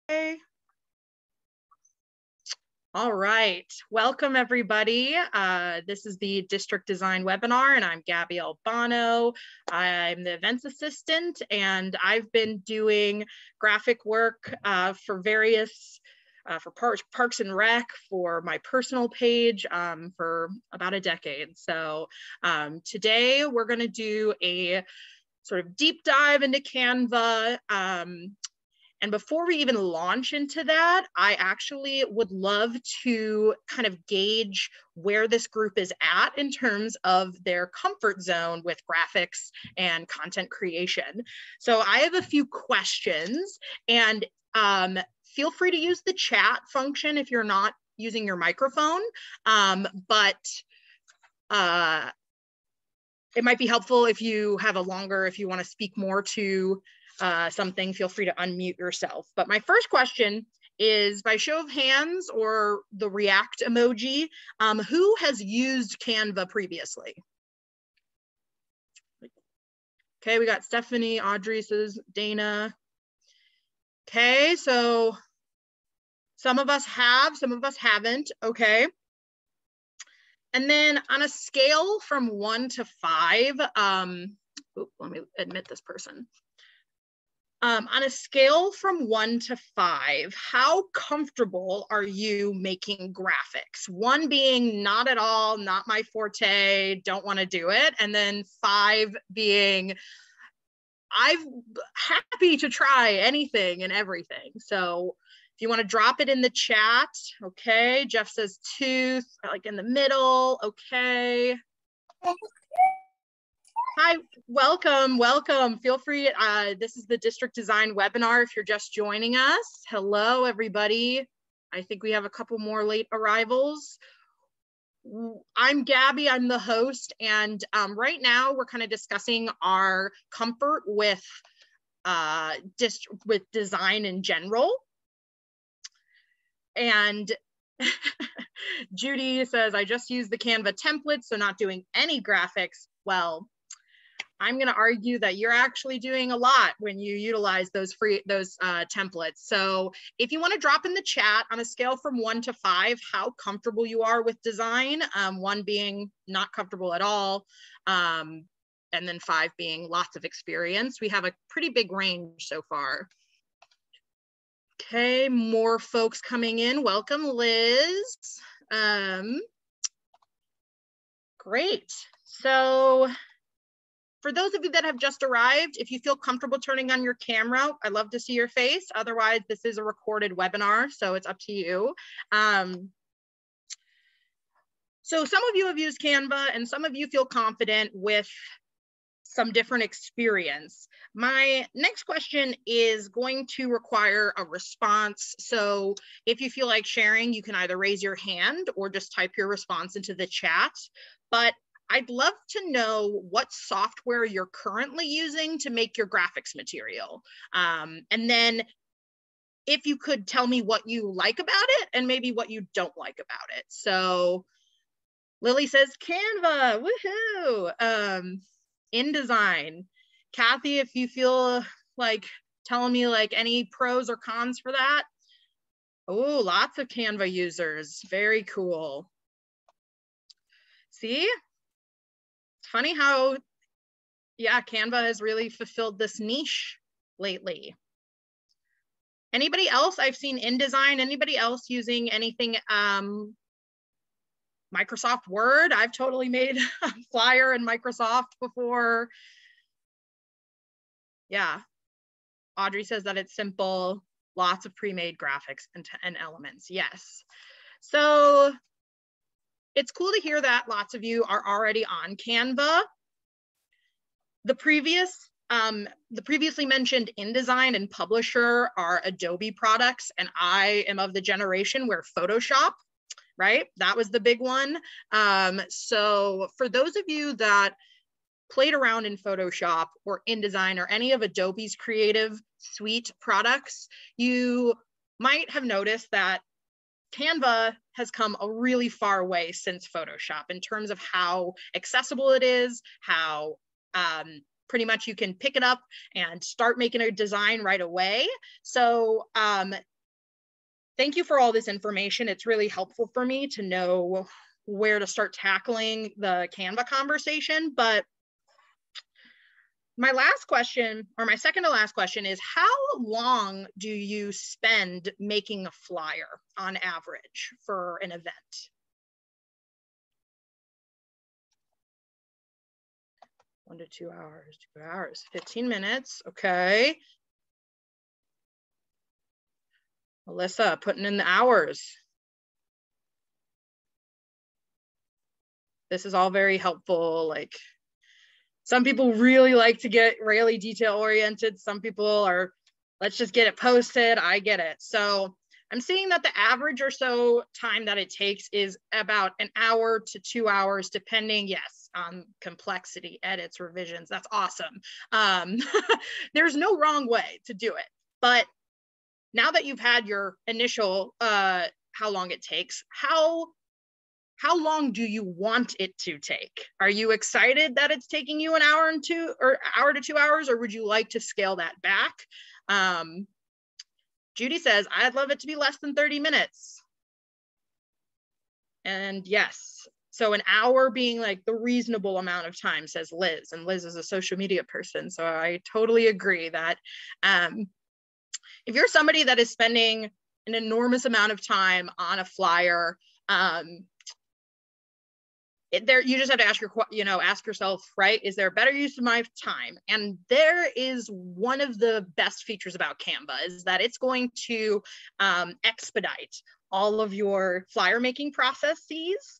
Okay. All right, welcome everybody. This is the District Design webinar and I'm Gabby Albano. I'm the events assistant and I've been doing graphic work for various, for Parks and Rec, for my personal page for about a decade. So today we're gonna do a sort of deep dive into Canva. And before we even launch into that, I actually would love to kind of gauge where this group is at in terms of their comfort zone with graphics and content creation. So I have a few questions, and feel free to use the chat function if you're not using your microphone, but it might be helpful if you have a longer, if you want to speak more to something, feel free to unmute yourself. But my first question is, by show of hands or the react emoji, who has used Canva previously? Okay, we got Stephanie, Audrey says, Dana. Okay, so some of us have, some of us haven't, okay. And then on a scale from 1 to 5, let me admit this person. On a scale from 1 to 5, how comfortable are you making graphics? 1 being not at all, not my forte, don't want to do it. And then 5 being, I'm happy to try anything and everything. So if you want to drop it in the chat, okay. Jeff says 2, like in the middle, okay. Hi, welcome, welcome. Feel free, this is the District Design webinar if you're just joining us. Hello, everybody. I think we have a couple more late arrivals. I'm Gabby, I'm the host, and right now we're kind of discussing our comfort with design in general. And Judy says, I just use the Canva template, so not doing any graphics. Well, I'm going to argue that you're actually doing a lot when you utilize those templates. So if you want to drop in the chat on a scale from 1 to 5, how comfortable you are with design, 1 being not comfortable at all, and then 5 being lots of experience. We have a pretty big range so far. Okay, more folks coming in. Welcome, Liz. Great. So for those of you that have just arrived, if you feel comfortable turning on your camera, I'd love to see your face. Otherwise, this is a recorded webinar, so it's up to you. So some of you have used Canva and some of you feel confident with some different experience. My next question is going to require a response. So if you feel like sharing, you can either raise your hand or just type your response into the chat. But I'd love to know what software you're currently using to make your graphics material. And then if you could tell me what you like about it and maybe what you don't like about it. So Lily says, Canva, woohoo. InDesign. Kathy, if you feel like telling me like any pros or cons for that. Oh, lots of Canva users. Very cool. See? It's funny how, yeah, Canva has really fulfilled this niche lately. Anybody else? I've seen InDesign. Anybody else using anything? Microsoft Word. I've totally made a flyer in Microsoft before. Yeah. Audrey says that it's simple, lots of pre-made graphics and elements. Yes. So it's cool to hear that lots of you are already on Canva. The previously mentioned InDesign and Publisher are Adobe products, and I am of the generation where Photoshop, right? That was the big one. So for those of you that played around in Photoshop or InDesign or any of Adobe's Creative Suite products, you might have noticed that Canva has come a really far way since Photoshop in terms of how accessible it is, how pretty much you can pick it up and start making a design right away. So thank you for all this information. It's really helpful for me to know where to start tackling the Canva conversation. But my last question, or my second to last question, is how long do you spend making a flyer on average for an event? 1 to 2 hours, 2 hours, 15 minutes. Okay. Melissa, putting in the hours. This is all very helpful. Like, some people really like to get really detail oriented. Some people are, let's just get it posted. I get it. So I'm seeing that the average or so time that it takes is about 1 hour to 2 hours, depending, yes, on complexity, edits, revisions. That's awesome. There's no wrong way to do it. But now that you've had your initial how long it takes, how long do you want it to take? Are you excited that it's taking you 1 hour and 2 or hour to 2 hours, or would you like to scale that back? Judy says, I'd love it to be less than 30 minutes. And yes, so 1 hour being like the reasonable amount of time, says Liz. And Liz is a social media person. So I totally agree that if you're somebody that is spending an enormous amount of time on a flyer, you just have to ask yourself, right? Is there a better use of my time? And there is one of the best features about Canva is that it's going to expedite all of your flyer making processes.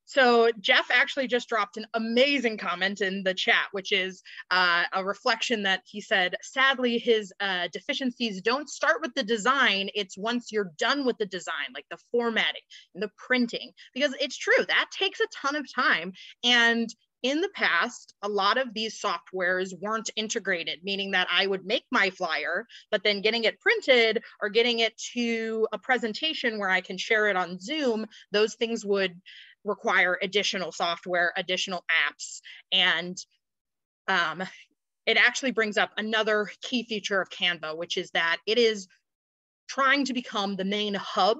So Jeff actually just dropped an amazing comment in the chat, which is a reflection that he said, sadly, his deficiencies don't start with the design. It's once you're done with the design, like the formatting and the printing, because it's true, that takes a ton of time. And in the past, a lot of these softwares weren't integrated, meaning that I would make my flyer, but then getting it printed or getting it to a presentation where I can share it on Zoom, those things would require additional software, additional apps. And it actually brings up another key feature of Canva, which is that it is trying to become the main hub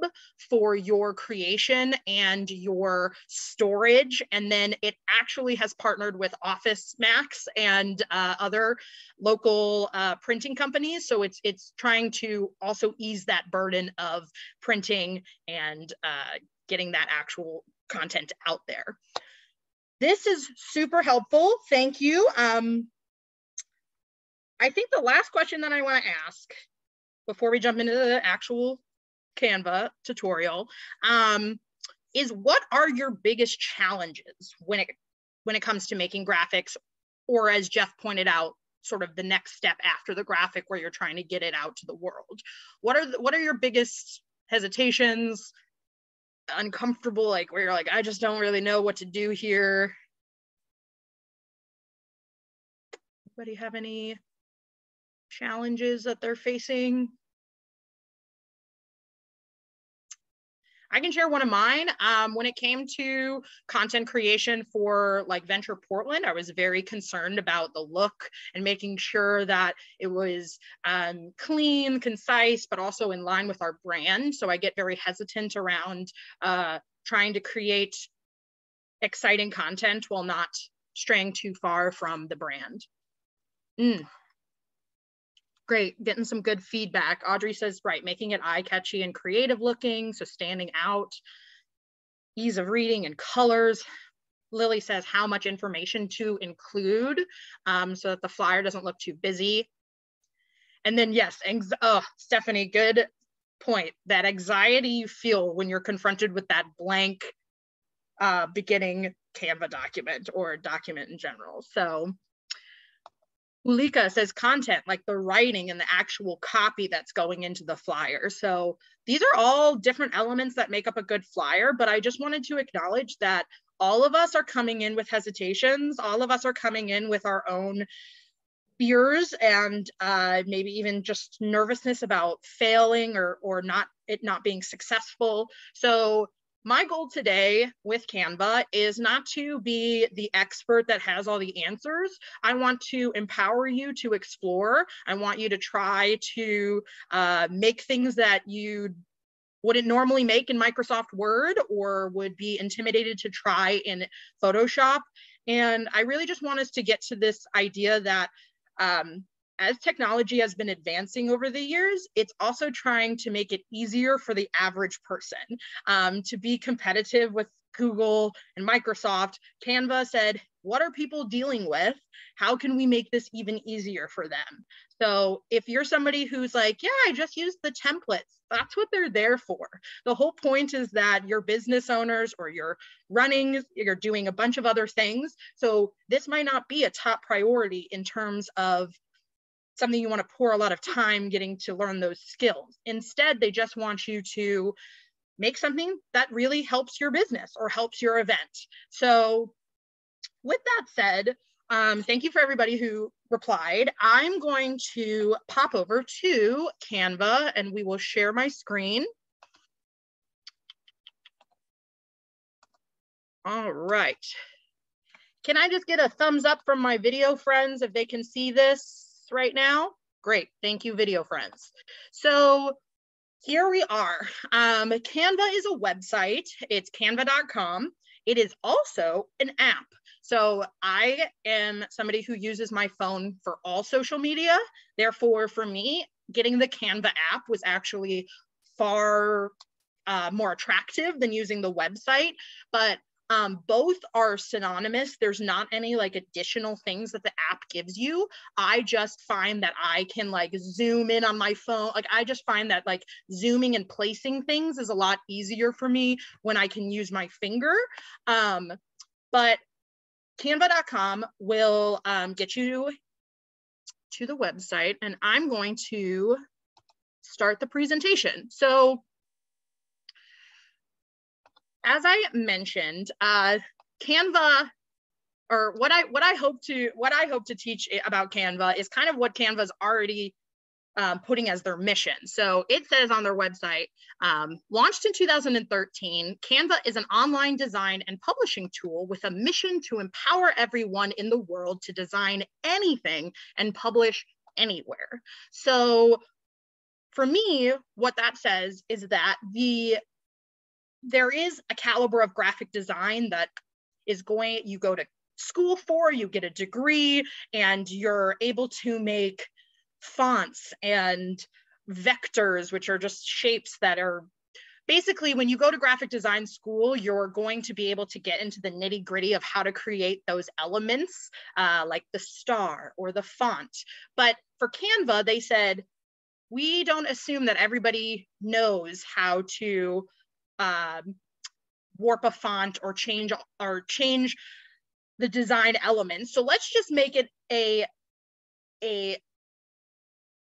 for your creation and your storage. And then it actually has partnered with Office Max and other local printing companies. So it's trying to also ease that burden of printing and getting that actual content out there. This is super helpful. Thank you. I think the last question that I want to ask before we jump into the actual Canva tutorial is, what are your biggest challenges when it comes to making graphics, or as Jeff pointed out, sort of the next step after the graphic where you're trying to get it out to the world? What are your biggest hesitations, uncomfortable, like where you're like, I just don't really know what to do here? Anybody have any challenges that they're facing? I can share one of mine. When it came to content creation for like Venture Portland, I was very concerned about the look and making sure that it was clean, concise, but also in line with our brand. So I get very hesitant around trying to create exciting content while not straying too far from the brand. Great, getting some good feedback. Audrey says, right, making it eye-catchy and creative looking, so standing out, ease of reading and colors. Lily says how much information to include so that the flyer doesn't look too busy. And then yes, Stephanie, good point. That anxiety you feel when you're confronted with that blank beginning Canva document or document in general. So Ulika says content, like the writing and the actual copy that's going into the flyer. So these are all different elements that make up a good flyer, but I just wanted to acknowledge that all of us are coming in with hesitations. All of us are coming in with our own fears and maybe even just nervousness about failing or not being successful. So my goal today with Canva is not to be the expert that has all the answers. I want to empower you to explore. I want you to try to make things that you wouldn't normally make in Microsoft Word or would be intimidated to try in Photoshop. And I really just want us to get to this idea that as technology has been advancing over the years, it's also trying to make it easier for the average person to be competitive with Google and Microsoft. Canva said, what are people dealing with? How can we make this even easier for them? So if you're somebody who's like, yeah, I just use the templates, that's what they're there for. The whole point is that you're business owners or you're running, you're doing a bunch of other things. So this might not be a top priority in terms of something you want to pour a lot of time getting to learn those skills. Instead, they just want you to make something that really helps your business or helps your event. So with that said, thank you for everybody who replied. I'm going to pop over to Canva and we will share my screen. All right. Can I just get a thumbs up from my video friends if they can see this right now? Great, thank you, video friends. So here we are. Canva is a website. It's canva.com. It is also an app. So I am somebody who uses my phone for all social media. Therefore, for me, getting the Canva app was actually far more attractive than using the website. But both are synonymous. There's not any like additional things that the app gives you. I just find that I can like zoom in on my phone. Like I just find that like zooming and placing things is a lot easier for me when I can use my finger. But canva.com will get you to the website and I'm going to start the presentation. So as I mentioned, Canva, or what I hope to teach about Canva is kind of what Canva's already putting as their mission. So it says on their website, launched in 2013, Canva is an online design and publishing tool with a mission to empower everyone in the world to design anything and publish anywhere. So for me, what that says is that there is a caliber of graphic design that is you go to school for, you get a degree, and you're able to make fonts and vectors, which are just shapes that are basically, when you go to graphic design school, you're going to be able to get into the nitty gritty of how to create those elements, like the star or the font. But for Canva, they said, we don't assume that everybody knows how to warp a font or change the design elements. So let's just make it an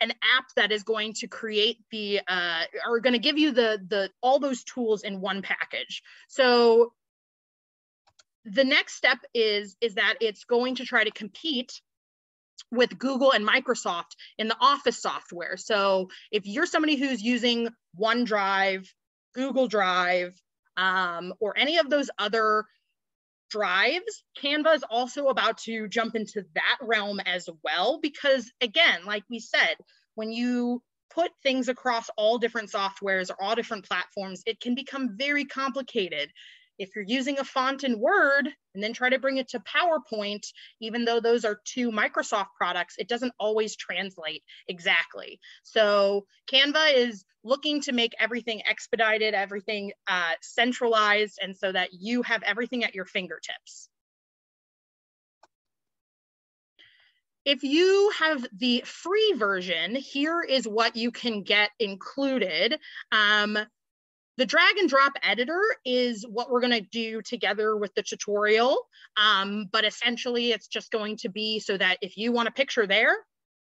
app that is going to create or going to give you all those tools in one package. So the next step is that it's going to try to compete with Google and Microsoft in the Office software. So if you're somebody who's using OneDrive, Google Drive, or any of those other drives, Canva is also about to jump into that realm as well, because again, like we said, when you put things across all different softwares or all different platforms, it can become very complicated. If you're using a font in Word and then try to bring it to PowerPoint, even though those are two Microsoft products, it doesn't always translate exactly. So Canva is looking to make everything expedited, everything centralized, and so that you have everything at your fingertips. If you have the free version, here is what you can get included. The drag and drop editor is what we're going to do together with the tutorial. But essentially, it's just going to be so that if you want a picture there,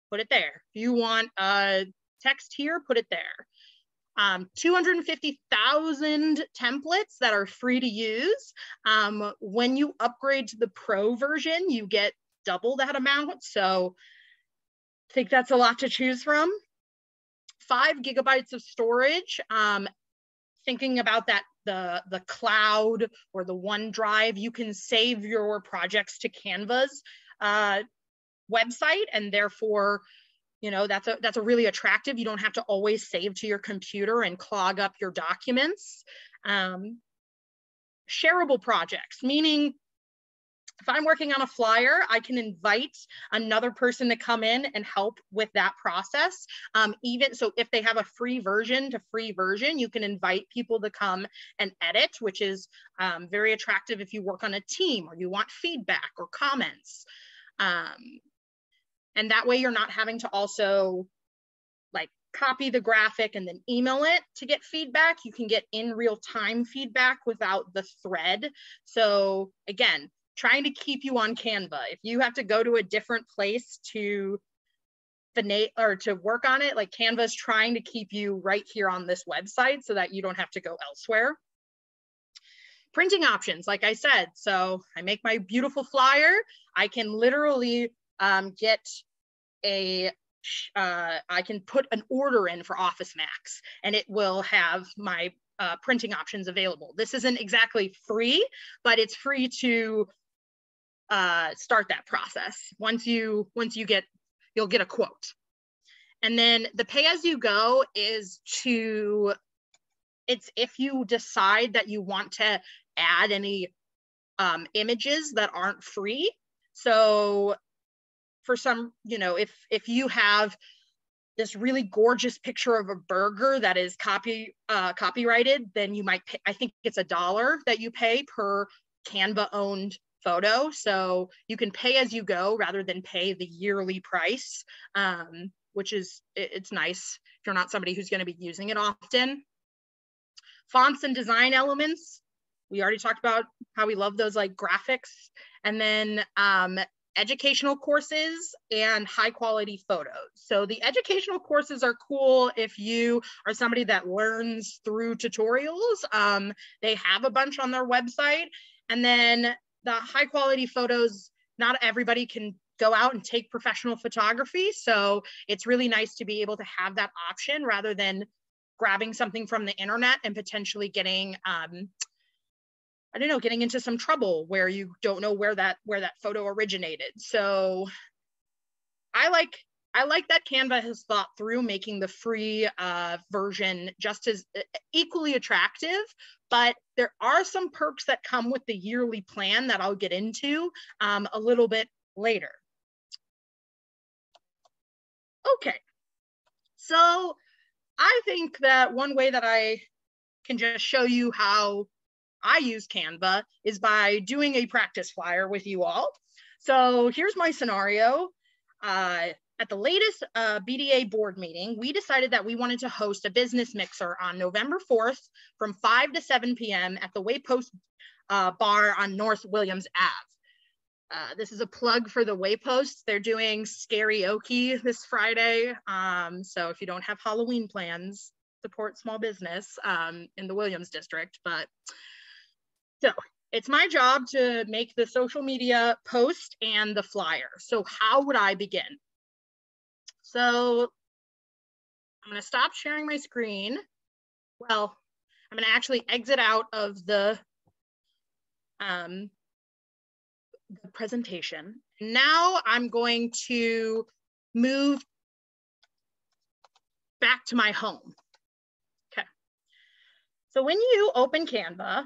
put it there. If you want text here, put it there. 250,000 templates that are free to use. When you upgrade to the Pro version, you get double that amount. So I think that's a lot to choose from. 5 gigabytes of storage. Thinking about that the cloud or the OneDrive, you can save your projects to Canva's website, and therefore, you know, that's a really attractive. You don't have to always save to your computer and clog up your documents. Shareable projects, meaning if I'm working on a flyer, I can invite another person to come in and help with that process. Even so, if they have a free version to free version, you can invite people to come and edit, which is very attractive if you work on a team or you want feedback or comments. And that way you're not having to also like copy the graphic and then email it to get feedback. You can get in real time feedback without the thread. So again, trying to keep you on Canva. If you have to go to a different place to work on it, like Canva is trying to keep you right here on this website so that you don't have to go elsewhere. Printing options, like I said, so I make my beautiful flyer. I can literally get I can put an order in for Office Max and it will have my printing options available. This isn't exactly free, but it's free to start that process. Once you get, you'll get a quote. And then the pay as you go is it's if you decide that you want to add any images that aren't free. So for some, you know, if you have this really gorgeous picture of a burger that is copyrighted, then you might pay, I think it's $1 that you pay per Canva owned photo. So you can pay as you go rather than pay the yearly price, which is, it's nice if you're not somebody who's going to be using it often. Fonts and design elements. We already talked about how we love those like graphics. And then educational courses and high quality photos. So the educational courses are cool if you are somebody that learns through tutorials. They have a bunch on their website. And then the high quality photos, not everybody can go out and take professional photography. So it's really nice to be able to have that option rather than grabbing something from the internet and potentially getting, I don't know, getting into some trouble where you don't know where that photo originated. So I like that Canva has thought through making the free version just as equally attractive, but there are some perks that come with the yearly plan that I'll get into a little bit later. Okay, so I think that one way that I can just show you how I use Canva is by doing a practice flyer with you all. So here's my scenario. At the latest BDA board meeting, we decided that we wanted to host a business mixer on November 4th from 5 to 7 p.m. at the Waypost bar on North Williams Ave. This is a plug for the Waypost. They're doing Scarioke this Friday. So if you don't have Halloween plans, support small business in the Williams district. But so it's my job to make the social media post and the flyer. So how would I begin? So I'm going to stop sharing my screen. Well, I'm going to actually exit out of the presentation. Now I'm going to move back to my home. Okay. So when you open Canva,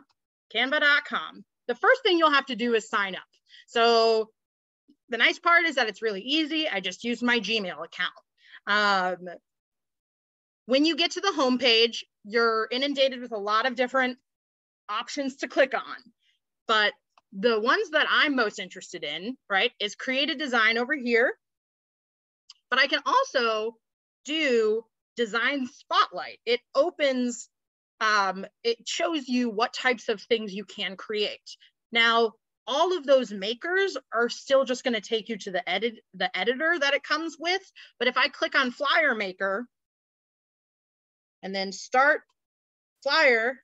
canva.com, the first thing you'll have to do is sign up. So the nice part is that it's really easy. I just use my Gmail account. When you get to the homepage, you're inundated with a lot of different options to click on. But the ones that I'm most interested in, right, is create a design over here. But I can also do design spotlight. It opens, it shows you what types of things you can create. Now, all of those makers are still just going to take you to the editor that it comes with. But if I click on Flyer Maker and then start flyer,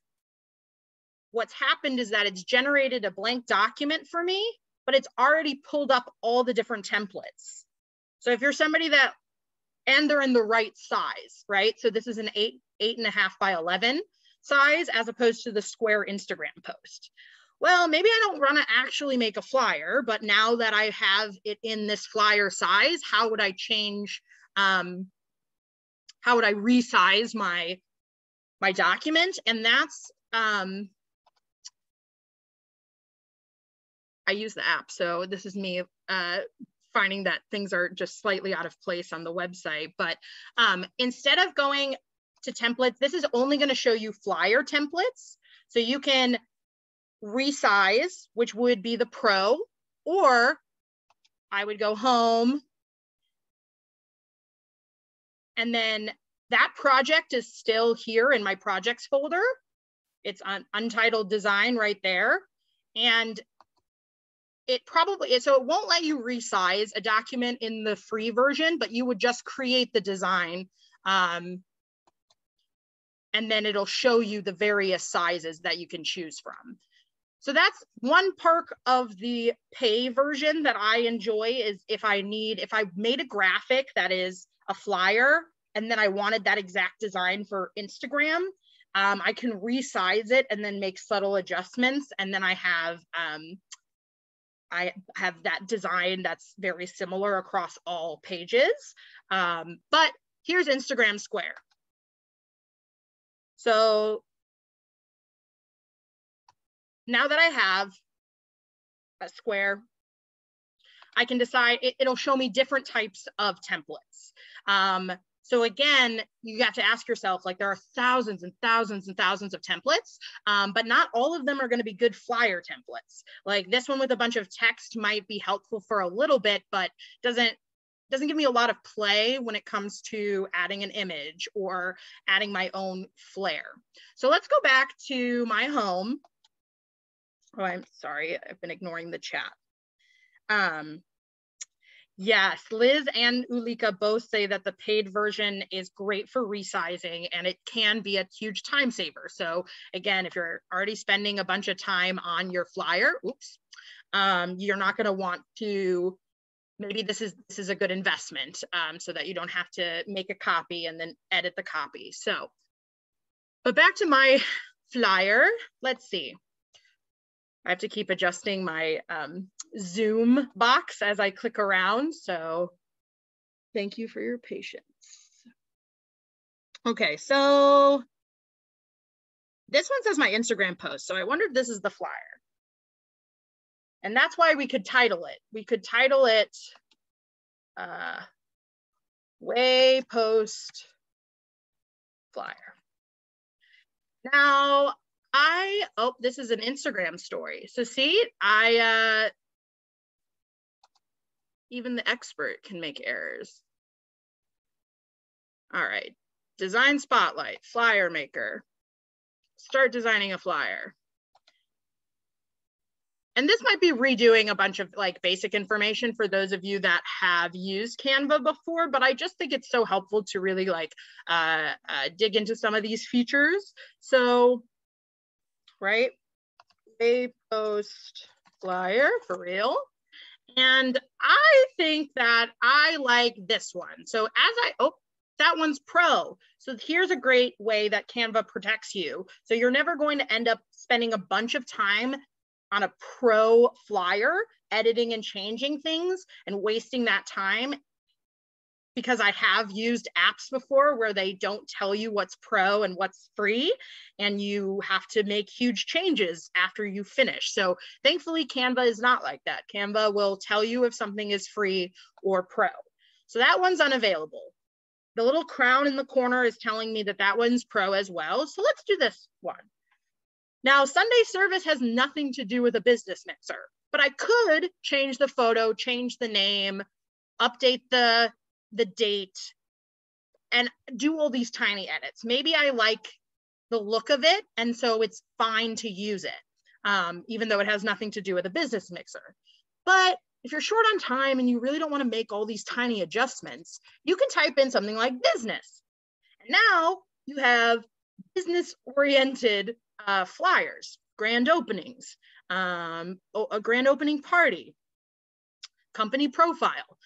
what's happened is that it's generated a blank document for me, but it's already pulled up all the different templates. So if you're somebody that, and they're in the right size, right? So this is an 8.5 by 11. size as opposed to the square Instagram post. Well, maybe I don't want to actually make a flyer, but now that I have it in this flyer size, how would I change, how would I resize my document? And that's, I use the app. So this is me finding that things are just slightly out of place on the website. But instead of going to templates, this is only going to show you flyer templates. So you can resize, which would be the Pro, or I would go home. And then that project is still here in my projects folder. It's on untitled design right there. And it probably, so it won't let you resize a document in the free version, but you would just create the design. And then it'll show you the various sizes that you can choose from. So that's one perk of the pay version that I enjoy, is if I made a graphic that is a flyer and then I wanted that exact design for Instagram, I can resize it and then make subtle adjustments. And then I have that design that's very similar across all pages. But here's Instagram Square. So now that I have a square, I can decide, it'll show me different types of templates. So again, you have to ask yourself, like, there are thousands and thousands and thousands of templates, but not all of them are going to be good flyer templates. Like this one with a bunch of text might be helpful for a little bit, but doesn't give me a lot of play when it comes to adding an image or adding my own flair. So let's go back to my home. Oh, I'm sorry, I've been ignoring the chat. Yes, Liz and Ulika both say that the paid version is great for resizing, and it can be a huge time saver. So again, if you're already spending a bunch of time on your flyer, you're not going to want to, maybe this is a good investment, so that you don't have to make a copy and then edit the copy. So, but back to my flyer, let's see. I have to keep adjusting my Zoom box as I click around. So thank you for your patience. Okay, so this one says my Instagram post. So I wonder if this is the flyer. And that's why we could title it. We could title it Way Post Flyer. Now, oh, this is an Instagram story. So see, even the expert can make errors. All right, design spotlight, flyer maker, start designing a flyer. And this might be redoing a bunch of like basic information for those of you that have used Canva before, but I just think it's so helpful to really like dig into some of these features. So, right, a post flyer for real. And I think that I like this one. So that one's Pro. So here's a great way that Canva protects you. So you're never going to end up spending a bunch of time on a Pro flyer, editing and changing things and wasting that time, because I have used apps before where they don't tell you what's Pro and what's free, and you have to make huge changes after you finish. So thankfully, Canva is not like that. Canva will tell you if something is free or Pro. So that one's unavailable. The little crown in the corner is telling me that that one's Pro as well. So let's do this one. Now, Sunday service has nothing to do with a business mixer, but I could change the photo, change the name, update the date, and do all these tiny edits. Maybe I like the look of it, and so it's fine to use it, even though it has nothing to do with a business mixer. But if you're short on time and you really don't want to make all these tiny adjustments, you can type in something like business. And now you have business-oriented flyers, grand openings, a grand opening party, company profile.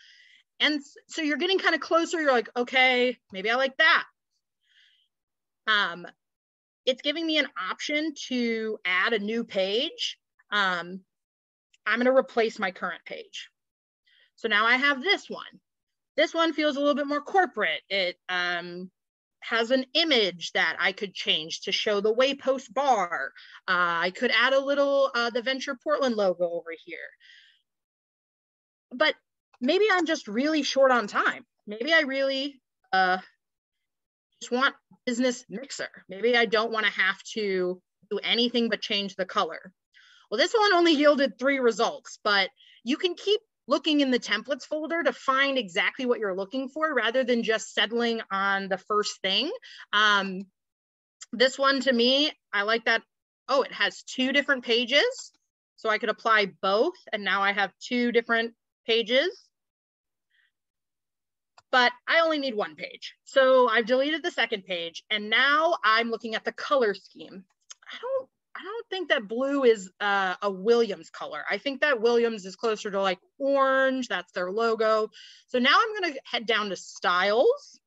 And so you're getting kind of closer. You're like, okay, maybe I like that. it's giving me an option to add a new page. I'm going to replace my current page. So now I have this one. This one feels a little bit more corporate. It has an image that I could change to show the Waypost bar. I could add a little, the Venture Portland logo over here. But maybe I'm just really short on time. Maybe I really just want business mixer. Maybe I don't want to have to do anything but change the color. Well, this one only yielded 3 results, but you can keep looking in the templates folder to find exactly what you're looking for rather than just settling on the first thing. This one to me, I like that. Oh, it has 2 different pages. So I could apply both. And now I have 2 different pages. But I only need 1 page. So I've deleted the second page. And now I'm looking at the color scheme. I don't think that blue is a Williams color. I think that Williams is closer to like orange. That's their logo. So now I'm going to head down to styles.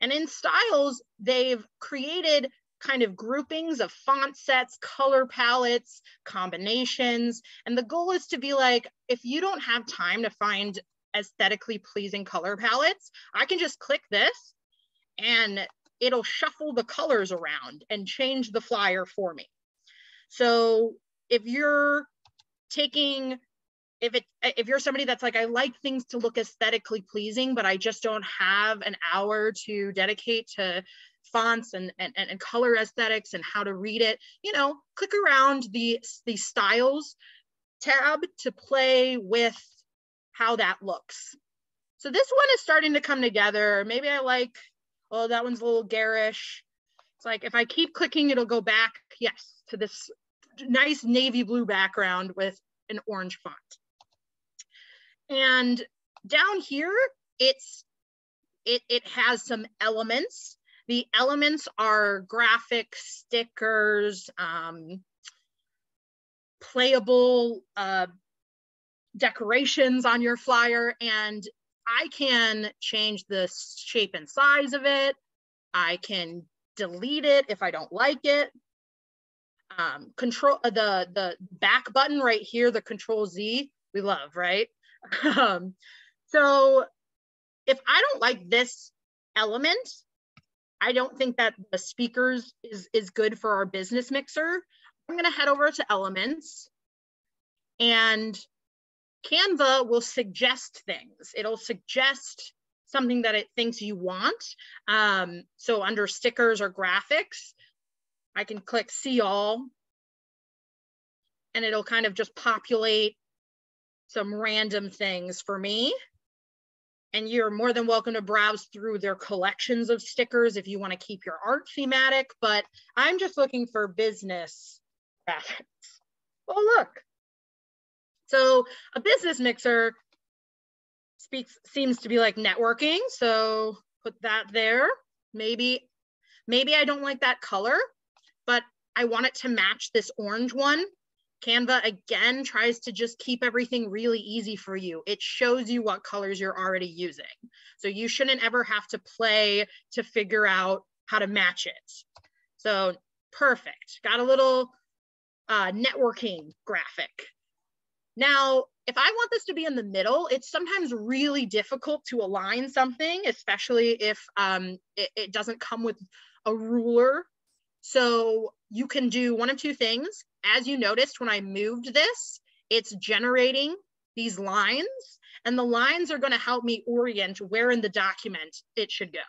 And in styles, they've created kind of groupings of font sets, color palettes, combinations. And the goal is to be like, if you don't have time to find aesthetically pleasing color palettes, I can just click this and it'll shuffle the colors around and change the flyer for me. So if you're taking, if you're somebody that's like, I like things to look aesthetically pleasing, but I just don't have an hour to dedicate to fonts and color aesthetics and how to read it, you know, click around the styles tab to play with how that looks. So this one is starting to come together. Maybe I like, oh, that one's a little garish. It's like, if I keep clicking, it'll go back, yes, to this nice navy blue background with an orange font. And down here, it has some elements. The elements are graphic stickers, playable decorations on your flyer, and I can change the shape and size of it. I can delete it if I don't like it. Control the back button right here, the Control Z, we love, right? So if I don't like this element, I don't think that the speakers is good for our business mixer. I'm going to head over to elements, and Canva will suggest things. It'll suggest something that it thinks you want. So under stickers or graphics, I can click see all, and it'll kind of just populate some random things for me. And you're more than welcome to browse through their collections of stickers if you want to keep your art thematic, but I'm just looking for business graphics. Oh, look. So a business mixer seems to be like networking. So put that there. Maybe I don't like that color, but I want it to match this orange one. Canva, again, tries to just keep everything really easy for you. It shows you what colors you're already using. So you shouldn't ever have to play to figure out how to match it. So perfect. Got a little networking graphic. Now, if I want this to be in the middle, it's sometimes really difficult to align something, especially if it doesn't come with a ruler. So you can do one of 2 things. As you noticed, when I moved this, it's generating these lines, and the lines are going to help me orient where in the document it should go.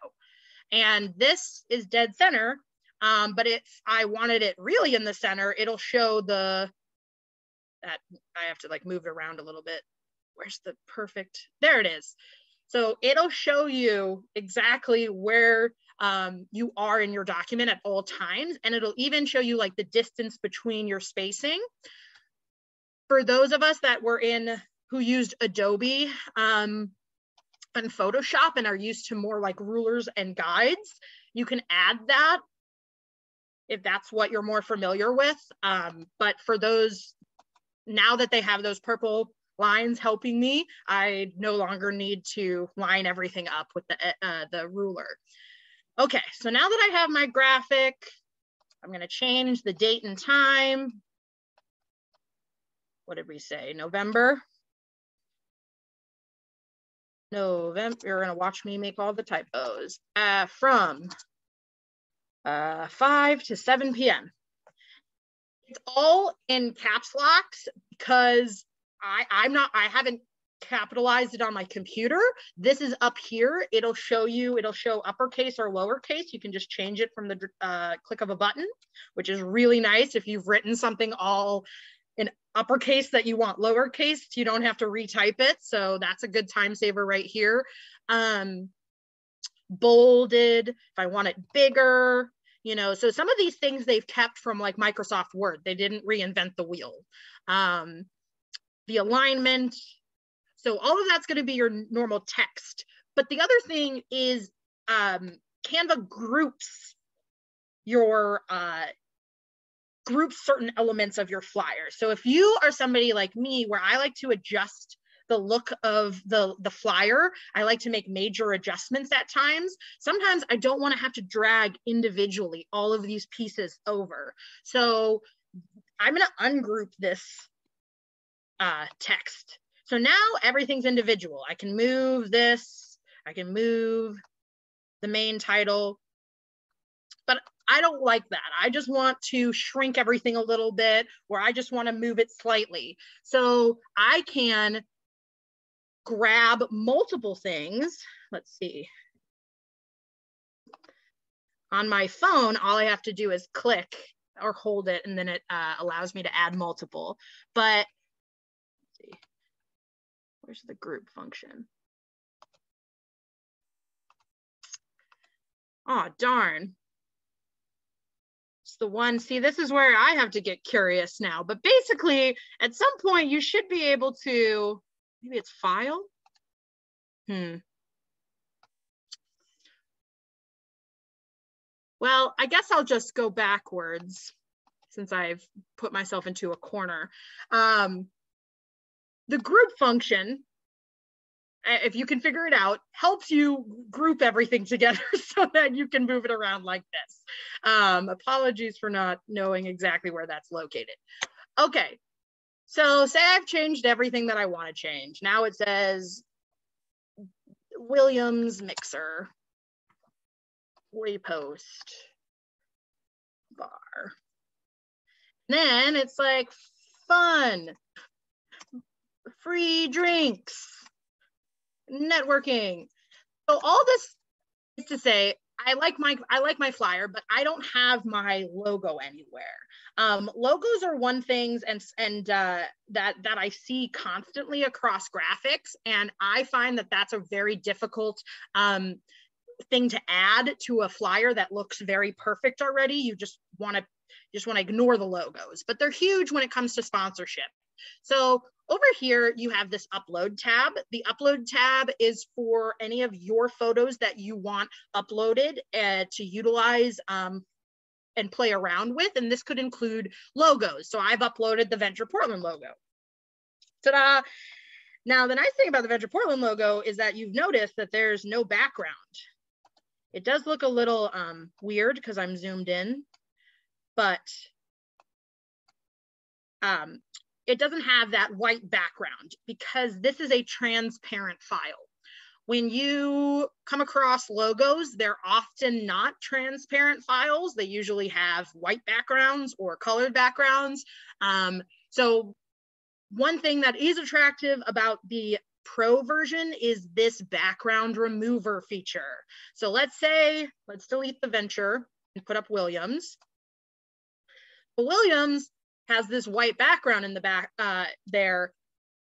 And this is dead center, but if I wanted it really in the center, it'll show that I have to like move it around a little bit. Where's the perfect? There it is. So it'll show you exactly where you are in your document at all times. And it'll even show you like the distance between your spacing. For those of us that were who used Adobe and Photoshop and are used to more like rulers and guides, you can add that if that's what you're more familiar with. But for those, now that they have those purple lines helping me, I no longer need to line everything up with the ruler. Okay, so now that I have my graphic, I'm going to change the date and time. What did we say? November. November. You're going to watch me make all the typos. From 5 to 7 p.m. It's all in caps locks because I haven't capitalized it on my computer. This is up here. It'll show uppercase or lowercase. You can just change it from the click of a button, which is really nice. If you've written something all in uppercase that you want lowercase, you don't have to retype it. So that's a good time saver right here. Bolded, if I want it bigger, you know, so some of these things they've kept from like Microsoft Word. They didn't reinvent the wheel. The alignment. So all of that's going to be your normal text. But the other thing is Canva groups certain elements of your flyer. So if you are somebody like me, where I like to adjust the look of the flyer, I like to make major adjustments at times. Sometimes I don't want to have to drag individually all of these pieces over. So I'm going to ungroup this text. So now everything's individual. I can move this, I can move the main title, but I don't like that. I just want to shrink everything a little bit, or I just want to move it slightly. So I can grab multiple things. Let's see. On my phone, all I have to do is click or hold it, and then it allows me to add multiple. But let's see. Where's the group function? Oh, darn. It's the one, see, this is where I have to get curious now. But basically, at some point, you should be able to, maybe it's file? Well, I guess I'll just go backwards since I've put myself into a corner. The group function, if you can figure it out, helps you group everything together so that you can move it around like this. Apologies for not knowing exactly where that's located. Okay, so say I've changed everything that I want to change. Now it says Williams mixer, repost, bar. Then it's like fun, free drinks, networking. So all this is to say, I like my flyer, but I don't have my logo anywhere. Logos are one thing that I see constantly across graphics, and I find that that's a very difficult thing to add to a flyer that looks very perfect already. You just want to ignore the logos, but they're huge when it comes to sponsorship. So over here, you have this upload tab. The upload tab is for any of your photos that you want uploaded to utilize and play around with. And this could include logos. So I've uploaded the Venture Portland logo. Ta-da! Now, the nice thing about the Venture Portland logo is that you've noticed that there's no background. It does look a little weird because I'm zoomed in, but it doesn't have that white background because this is a transparent file. When you come across logos, they're often not transparent files. They usually have white backgrounds or colored backgrounds. So one thing that is attractive about the Pro version is this background remover feature. So let's delete the Venture and put up Williams. Williams has this white background in the back there.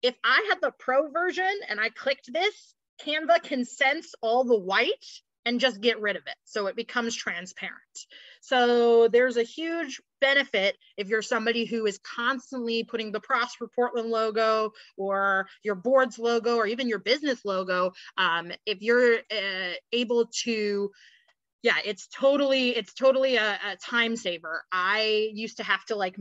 If I had the Pro version and I clicked this, Canva can sense all the white and just get rid of it. So it becomes transparent. So there's a huge benefit if you're somebody who is constantly putting the Prosper Portland logo or your board's logo or even your business logo. If you're able to, yeah, it's totally a time saver. I used to have to like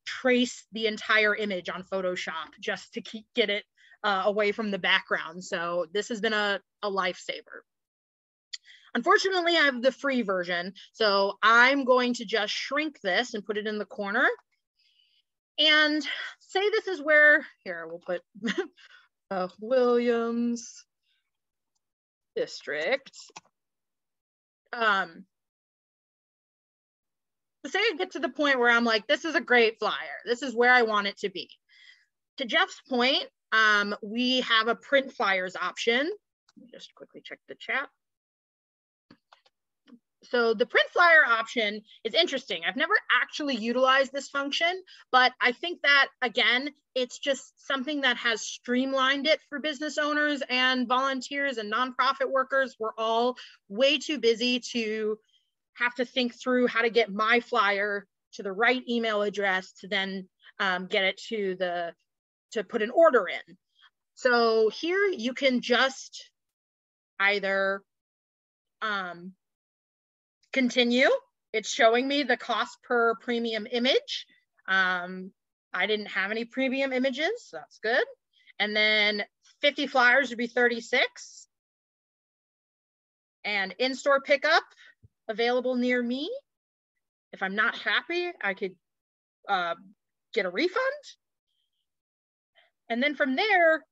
trace the entire image on Photoshop just to get it away from the background. So this has been a lifesaver. Unfortunately, I have the free version, so I'm going to just shrink this and put it in the corner. And say this is where, here, we'll put Williams District. Say I get to the point where I'm like, this is a great flyer. This is where I want it to be. To Jeff's point, we have a print flyers option. Let me just quickly check the chat. So the print flyer option is interesting. I've never actually utilized this function, but I think that, again, it's just something that has streamlined it for business owners and volunteers and nonprofit workers. We're all way too busy to have to think through how to get my flyer to the right email address to then get it to put an order in. So here you can just either continue. It's showing me the cost per premium image. I didn't have any premium images, so that's good. And then 50 flyers would be 36. And in-store pickup available near me. If I'm not happy, I could get a refund. And then from there,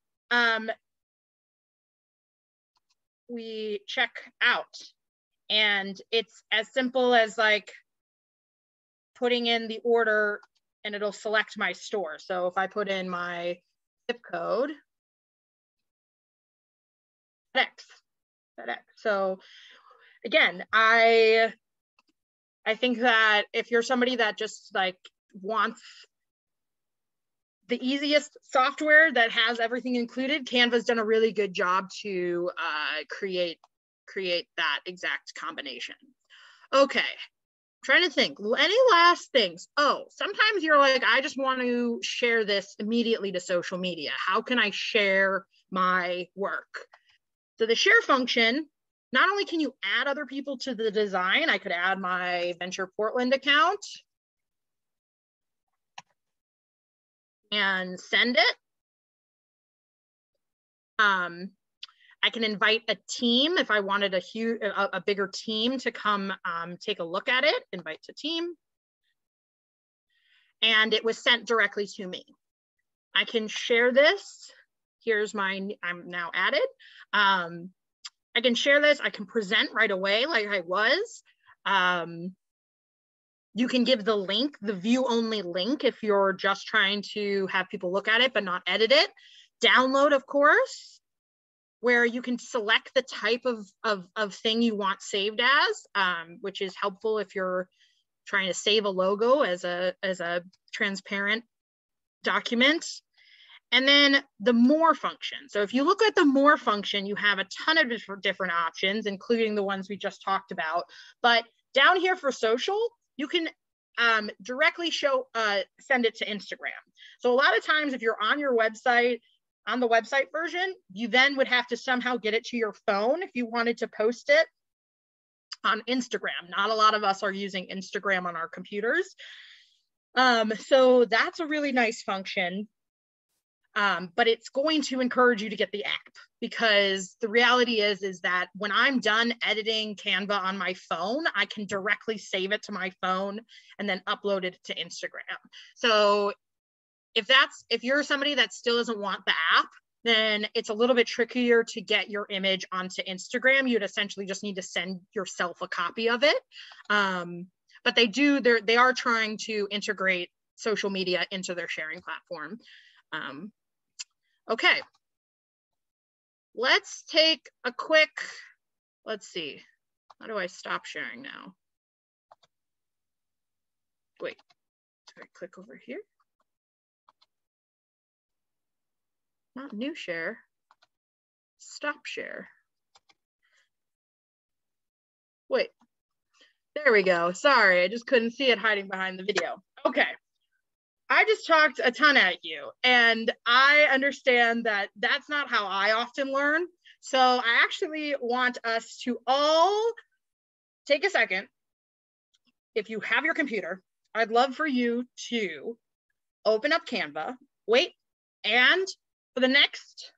we check out. And it's as simple as like putting in the order and it'll select my store. So if I put in my zip code, FedEx. So again, I think that if you're somebody that just like wants the easiest software that has everything included, Canva's done a really good job to create that exact combination. Okay, trying to think, any last things? Oh, sometimes you're like, I just want to share this immediately to social media. How can I share my work? So the share function, not only can you add other people to the design, I could add my Venture Portland account and send it. I can invite a team if I wanted a bigger team to come take a look at it, invite to team. And it was sent directly to me. I can share this. Here's I'm now added. I can share this. I can present right away like I was. You can give the link, the view only link, if you're just trying to have people look at it but not edit it. Download, of course, where you can select the type of thing you want saved as, which is helpful if you're trying to save a logo as a transparent document. And then the more function. So if you look at the more function, you have a ton of different options, including the ones we just talked about. But down here for social, you can directly send it to Instagram. So a lot of times if you're on your website, on the website version, you then would have to somehow get it to your phone if you wanted to post it on Instagram. Not a lot of us are using Instagram on our computers. So that's a really nice function. But it's going to encourage you to get the app, because the reality is that when I'm done editing Canva on my phone, I can directly save it to my phone and then upload it to Instagram. So if you're somebody that still doesn't want the app, then it's a little bit trickier to get your image onto Instagram. You'd essentially just need to send yourself a copy of it. But they are trying to integrate social media into their sharing platform. Okay, let's take a quick, let's see, how do I stop sharing now? Wait, do I click over here? Not new share, stop share. Wait, there we go. Sorry, I just couldn't see it hiding behind the video. Okay. I just talked a ton at you, and I understand that that's not how I often learn. So I actually want us to all take a second. If you have your computer, I'd love for you to open up Canva, wait, and for the next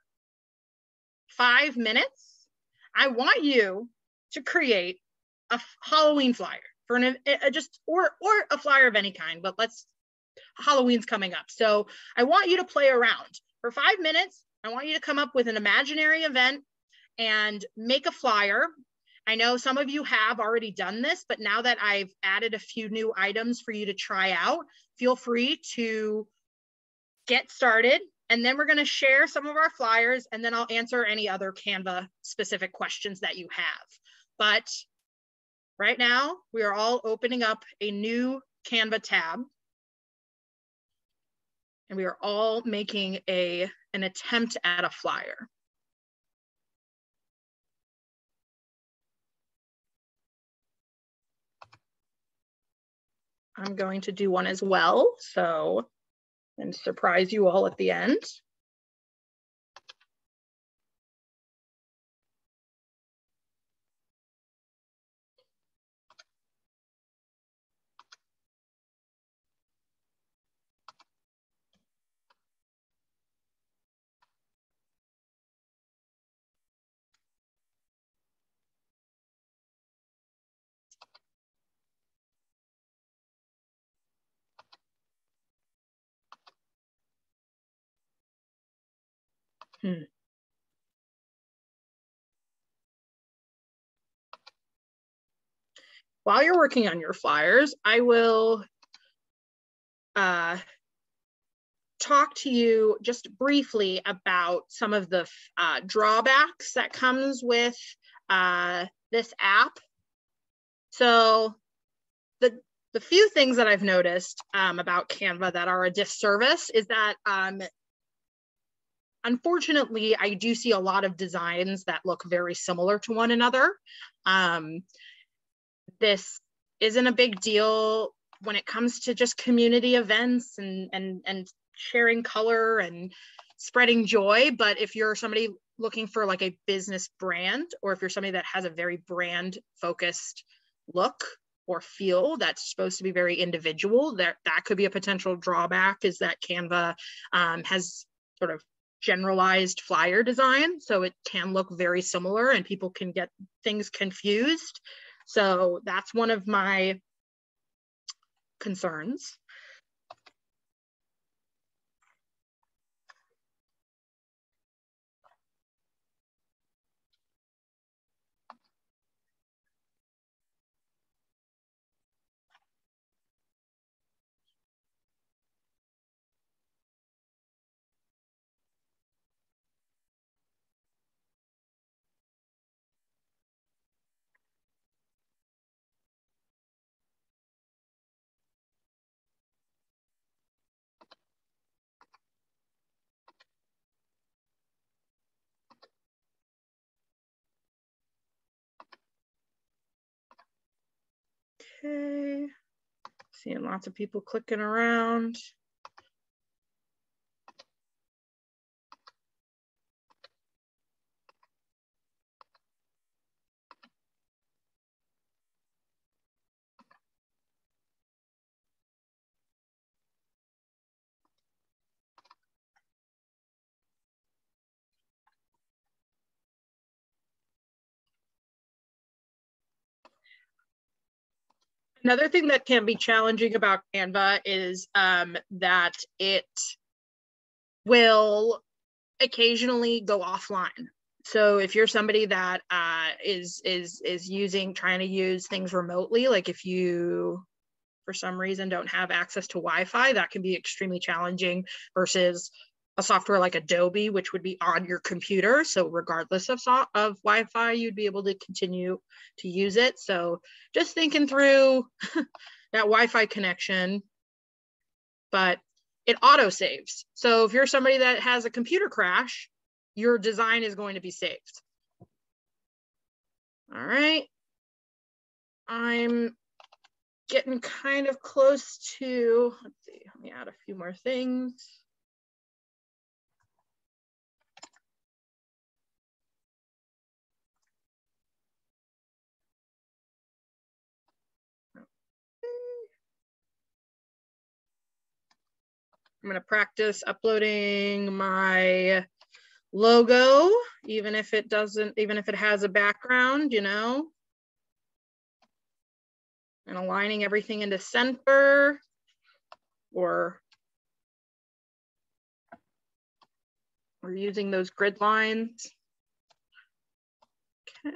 5 minutes, I want you to create a Halloween flyer for or a flyer of any kind, but Halloween's coming up. So I want you to play around for 5 minutes. I want you to come up with an imaginary event and make a flyer. I know some of you have already done this, but now that I've added a few new items for you to try out, feel free to get started. And then we're going to share some of our flyers, and then I'll answer any other Canva specific questions that you have. But right now, we are all opening up a new Canva tab, and we are all making an attempt at a flyer. I'm going to do one as well, so and surprise you all at the end. While you're working on your flyers, I will talk to you just briefly about some of the drawbacks that comes with this app. So the few things that I've noticed about Canva that are a disservice is that unfortunately, I do see a lot of designs that look very similar to one another. This isn't a big deal when it comes to just community events and sharing color and spreading joy. But if you're somebody looking for like a business brand, or if you're somebody that has a very brand focused look or feel that's supposed to be very individual, that could be a potential drawback, is that Canva has sort of generalized flyer design. So it can look very similar and people can get things confused. So that's one of my concerns. Okay, seeing lots of people clicking around. Another thing that can be challenging about Canva is that it will occasionally go offline. So if you're somebody that is trying to use things remotely, like if you for some reason don't have access to Wi-Fi, that can be extremely challenging versus a software like Adobe, which would be on your computer. So regardless of Wi-Fi, you'd be able to continue to use it. So just thinking through that Wi-Fi connection, but it auto saves. So if you're somebody that has a computer crash, your design is going to be saved. All right. I'm getting kind of close to, let's see, let me add a few more things. I'm going to practice uploading my logo, even if it has a background, you know. and aligning everything into center, or we're using those grid lines. Okay.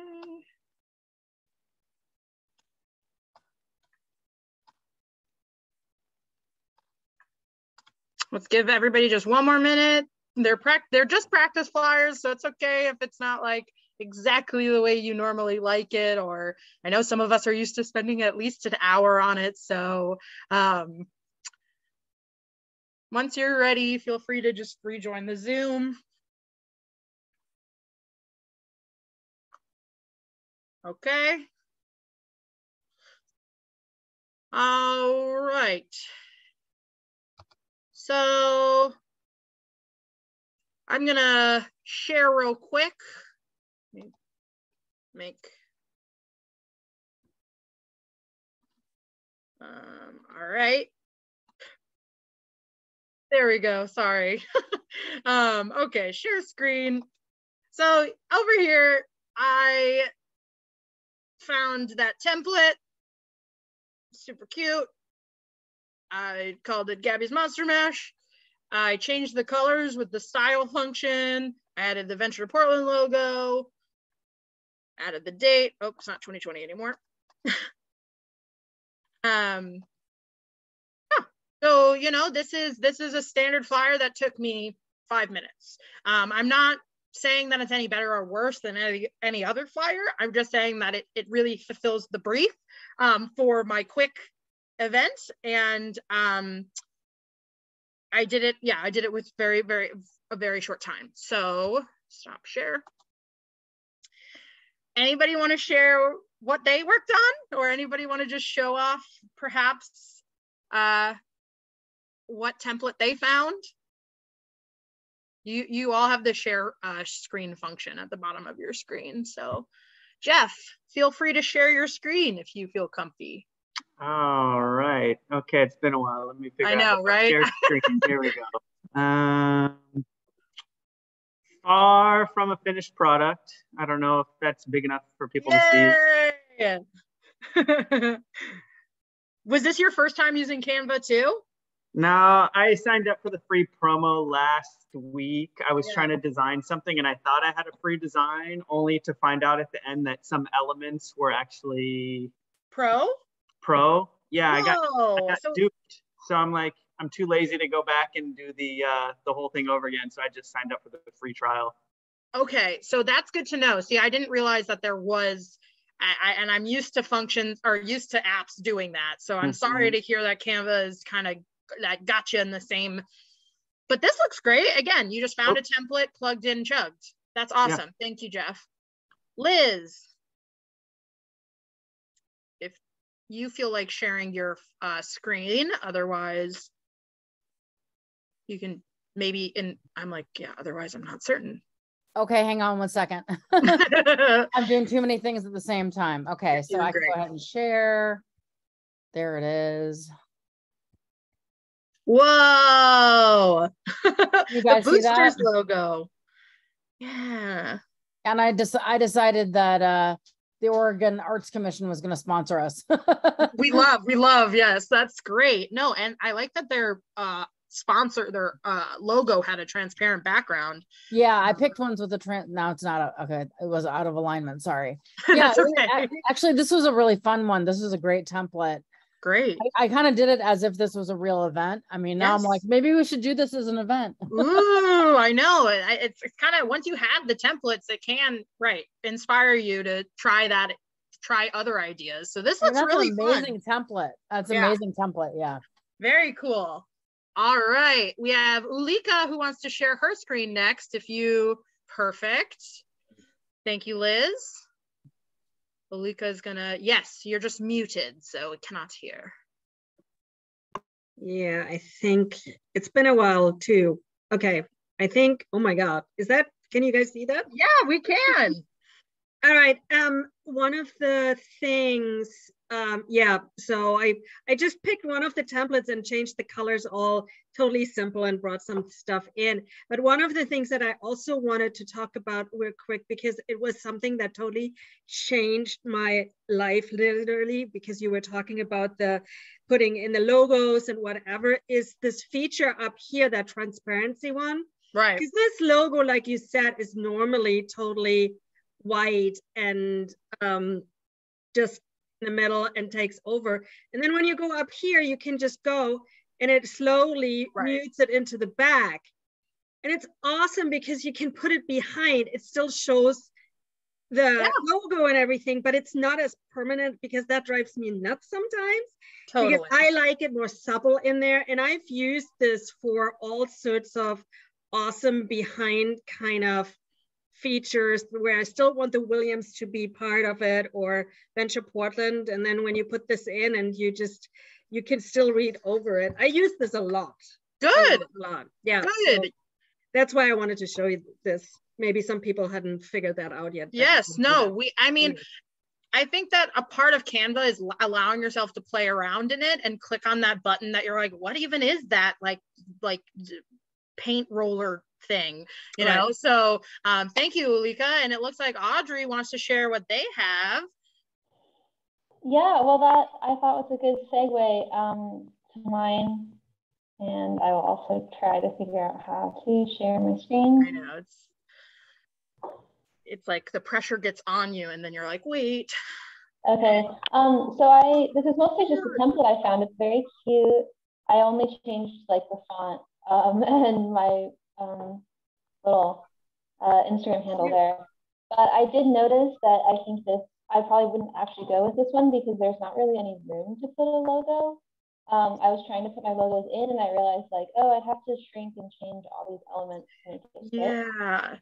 Let's give everybody just one more minute. They're just practice flyers, so it's okay if it's not like exactly the way you normally like it, or I know some of us are used to spending at least an hour on it. So once you're ready, feel free to just rejoin the Zoom. Okay. All right. So I'm gonna share real quick. All right. There we go, sorry. Okay, share screen. So over here, I found that template, super cute. I called it Gabby's Monster Mash. I changed the colors with the style function, added the Venture to Portland logo, added the date. Oh, it's not 2020 anymore. So, you know, this is a standard flyer that took me 5 minutes. I'm not saying that it's any better or worse than any other flyer. I'm just saying that it really fulfills the brief for my quick events. And I did it with a very short time. So stop share. Anybody want to share what they worked on, or anybody want to just show off perhaps what template they found? You all have the share screen function at the bottom of your screen. So Jeff, feel free to share your screen if you feel comfy. All right. Okay, it's been a while. Let me figure out. I know, right? Share screen. Here we go. Far from a finished product. I don't know if that's big enough for people to see. Was this your first time using Canva too? No, I signed up for the free promo last week. I was trying to design something and I thought I had a free design, only to find out at the end that some elements were actually pro. Yeah, Whoa. I got duped. So I'm like, I'm too lazy to go back and do the whole thing over again. So I just signed up for the free trial. Okay, so that's good to know. See, I didn't realize that there was, and I'm used to functions or used to apps doing that. So I'm sorry to hear that Canva is kind of that got you in the same, but this looks great. Again, you just found a template, plugged in, chugged. That's awesome. Yeah. Thank you, Jeff. Liz, if you feel like sharing your screen, otherwise you can maybe, I'm like, yeah, otherwise I'm not certain. Okay, hang on 1 second. I'm doing too many things at the same time. Okay, so I can go ahead and share. There it is. Whoa. You guys see that logo? Yeah. And I decided that the Oregon Arts Commission was going to sponsor us. we love. Yes, that's great. No, and I like that their logo had a transparent background. Yeah, I picked ones with a now it's not okay. It was out of alignment. Sorry. Yeah, okay. Actually, this was a really fun one. This was a great template. Great. I kind of did it as if this was a real event. I mean, now I'm like, maybe we should do this as an event. Ooh, I know. It's kind of, once you have the templates, it can inspire you to try other ideas. So this looks really amazing fun. Template. That's an amazing template. Yeah. Very cool. All right. We have Ulika who wants to share her screen next. Perfect. Thank you, Liz. Ulika is gonna, yes, you're just muted, so it cannot hear. Yeah, I think it's been a while too. Okay, I think, oh my God, can you guys see that? Yeah, we can. All right, one of the things Yeah, so I just picked one of the templates and changed the colors, all totally simple, and brought some stuff in. But one of the things that I also wanted to talk about real quick, because it was something that totally changed my life literally, because you were talking about the putting in the logos and whatever, is this feature up here, that transparency one. Right. Because this logo, like you said, is normally totally white and just in the middle and takes over. And then when you go up here, you can just go and it slowly mutes it into the back. And it's awesome because you can put it behind. It still shows the logo and everything, but it's not as permanent, because that drives me nuts sometimes. Totally. Because I like it more supple in there. And I've used this for all sorts of awesome behind kind of features, where I still want the Williams to be part of it, or Venture Portland. And then when you put this in and you can still read over it. I use this a lot. Good. A lot. Yeah. Good. So that's why I wanted to show you this. Maybe some people hadn't figured that out yet. Yes. No, I think that a part of Canva is allowing yourself to play around in it and click on that button that you're like, what even is that? Like paint roller thing, you know? So thank you, Ulika. And it looks like Audrey wants to share what they have. Yeah, well, that I thought was a good segue to mine. And I will also try to figure out how to share my screen. I know, it's like the pressure gets on you and then you're like, wait. Okay, so this is mostly just a template I found. It's very cute. I only changed like the font and my little Instagram handle there. But I did notice that I think I probably wouldn't actually go with this one, because there's not really any room to put a logo. I was trying to put my logos in and I realized like, oh, I'd have to shrink and change all these elements to make it fit. Yeah.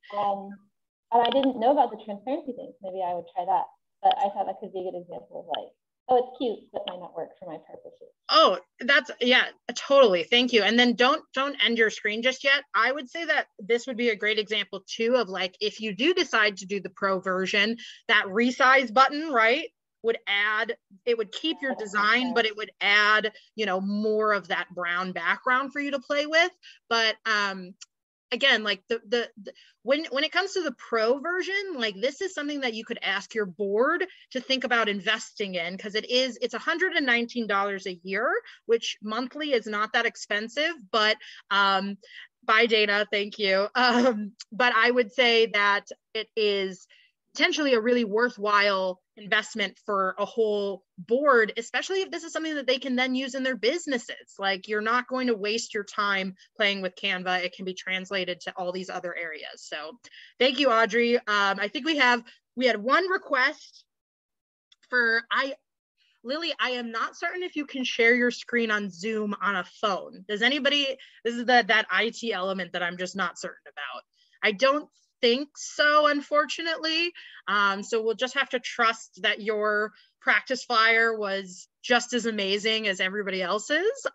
And I didn't know about the transparency thing. Maybe I would try that. But I thought that could be a good example of like, oh, it's cute, but might not work for my purposes. Oh, totally. Thank you. And then don't end your screen just yet. I would say that this would be a great example too of like, if you do decide to do the pro version, that resize button, right, it would keep your design, but it would add, more of that brown background for you to play with. But again, like when it comes to the pro version, like this is something that you could ask your board to think about investing in, because it's $119 a year, which monthly is not that expensive, but bye Dana, thank you. But I would say that it is potentially a really worthwhile investment for a whole board, especially if this is something that they can then use in their businesses. Like, you're not going to waste your time playing with Canva. It can be translated to all these other areas. So thank you, Audrey. I think we had one request for Lily, I am not certain if you can share your screen on Zoom on a phone. Does anybody, this is that IT element that I'm just not certain about. I don't think so, unfortunately. So we'll just have to trust that your practice flyer was just as amazing as everybody else's.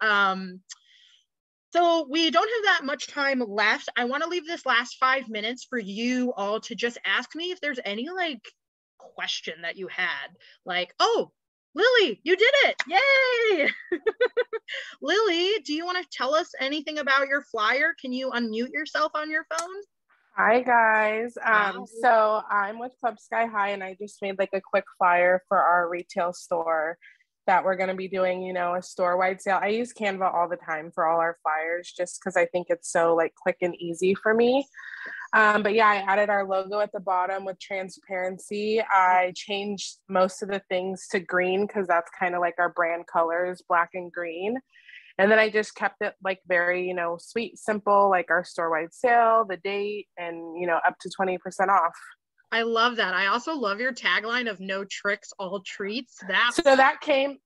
So we don't have that much time left. I want to leave this last 5 minutes for you all to just ask me if there's any like question that you had, like, oh, Lily, you did it. Yay. Lily, do you want to tell us anything about your flyer? Can you unmute yourself on your phone? Hi guys. So I'm with Club Sky High, and I just made like a quick flyer for our retail store that we're going to be doing, a store-wide sale. I use Canva all the time for all our flyers, just because I think it's so like quick and easy for me. But yeah, I added our logo at the bottom with transparency. I changed most of the things to green, because that's kind of like our brand colors, black and green. And then I just kept it like very, sweet, simple, like our store-wide sale, the date, and, up to 20% off. I love that. I also love your tagline of no tricks, all treats. So that came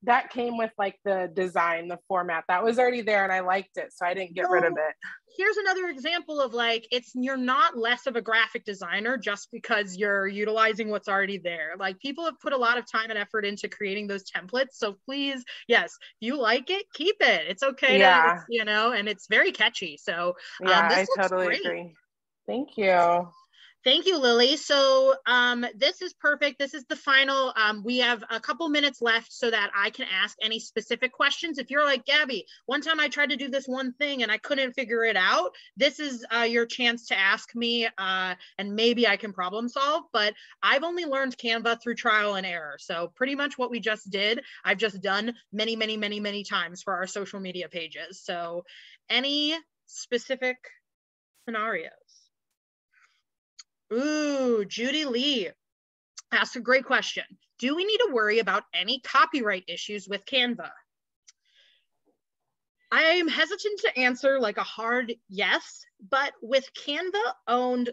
with like the design, the format that was already there, and I liked it, so I didn't get rid of it. Here's another example of like, you're not less of a graphic designer just because you're utilizing what's already there. Like, people have put a lot of time and effort into creating those templates. So please, yes, if you like it, keep it. It's okay to, and it's very catchy. So yeah, I totally agree. Thank you. Thank you, Lily. So this is perfect. This is the final. We have a couple minutes left so that I can ask any specific questions. If you're like, Gabby, one time I tried to do this one thing and I couldn't figure it out, this is your chance to ask me and maybe I can problem solve. But I've only learned Canva through trial and error. So pretty much what we just did, I've just done many, many, many, many times for our social media pages. So any specific scenarios? Ooh, Judy Lee asked a great question. Do we need to worry about any copyright issues with Canva? I'm hesitant to answer like a hard yes, but with Canva owned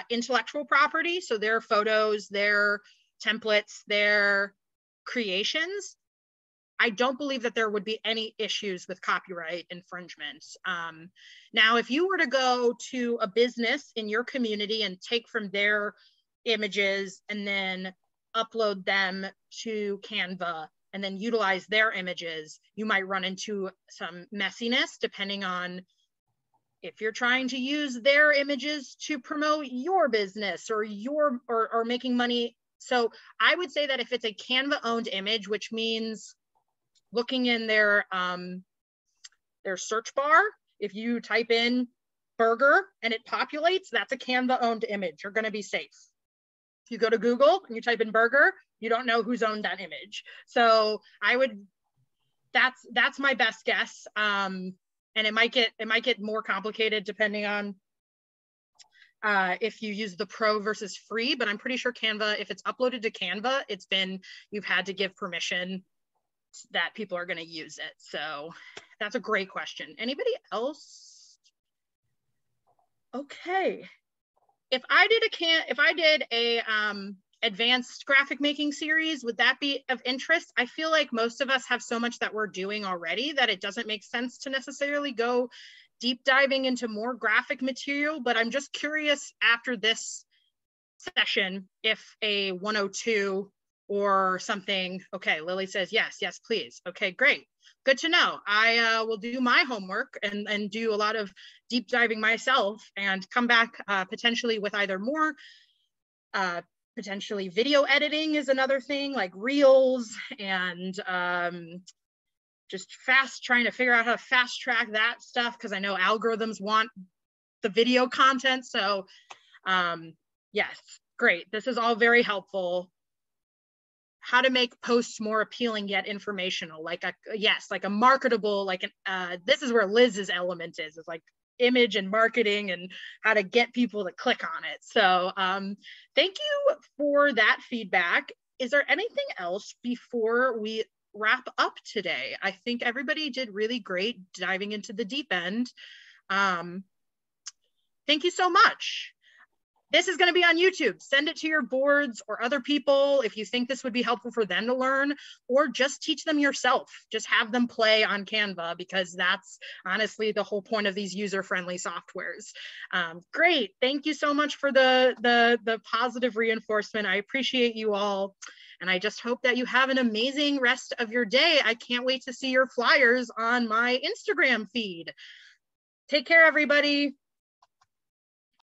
intellectual property, so their photos, their templates, their creations, I don't believe that there would be any issues with copyright infringements. Now, if you were to go to a business in your community and take from their images and then upload them to Canva and then utilize their images, you might run into some messiness depending on if you're trying to use their images to promote your business or or making money. So I would say that if it's a Canva owned image, which means looking in their search bar, if you type in burger and it populates, that's a Canva owned image. You're going to be safe. If you go to Google and you type in burger, you don't know who's owned that image. So I would, that's my best guess. And it might get more complicated depending on if you use the pro versus free, but I'm pretty sure Canva, if it's uploaded to Canva, you've had to give permission that people are going to use it. So that's a great question. Anybody else? Okay. If I did a advanced graphic making series, would that be of interest? I feel like most of us have so much that we're doing already that it doesn't make sense to necessarily go deep diving into more graphic material, but I'm just curious after this session, if a 102 or something. Okay, Lily says, yes, please. Okay, great. Good to know. I will do my homework and do a lot of deep diving myself and come back potentially with either more, potentially video editing is another thing, like reels, and just trying to figure out how to fast track that stuff because I know algorithms want the video content. So yes, great. This is all very helpful. How to make posts more appealing yet informational, like a marketable, like this is where Liz's element is like image and marketing and how to get people to click on it. So thank you for that feedback. Is there anything else before we wrap up today? I think everybody did really great diving into the deep end. Thank you so much. This is going to be on YouTube. Send it to your boards or other people if you think this would be helpful for them to learn, or just teach them yourself. Just have them play on Canva, because that's honestly the whole point of these user-friendly softwares. Great. Thank you so much for the positive reinforcement. I appreciate you all. And I just hope that you have an amazing rest of your day. I can't wait to see your flyers on my Instagram feed. Take care, everybody.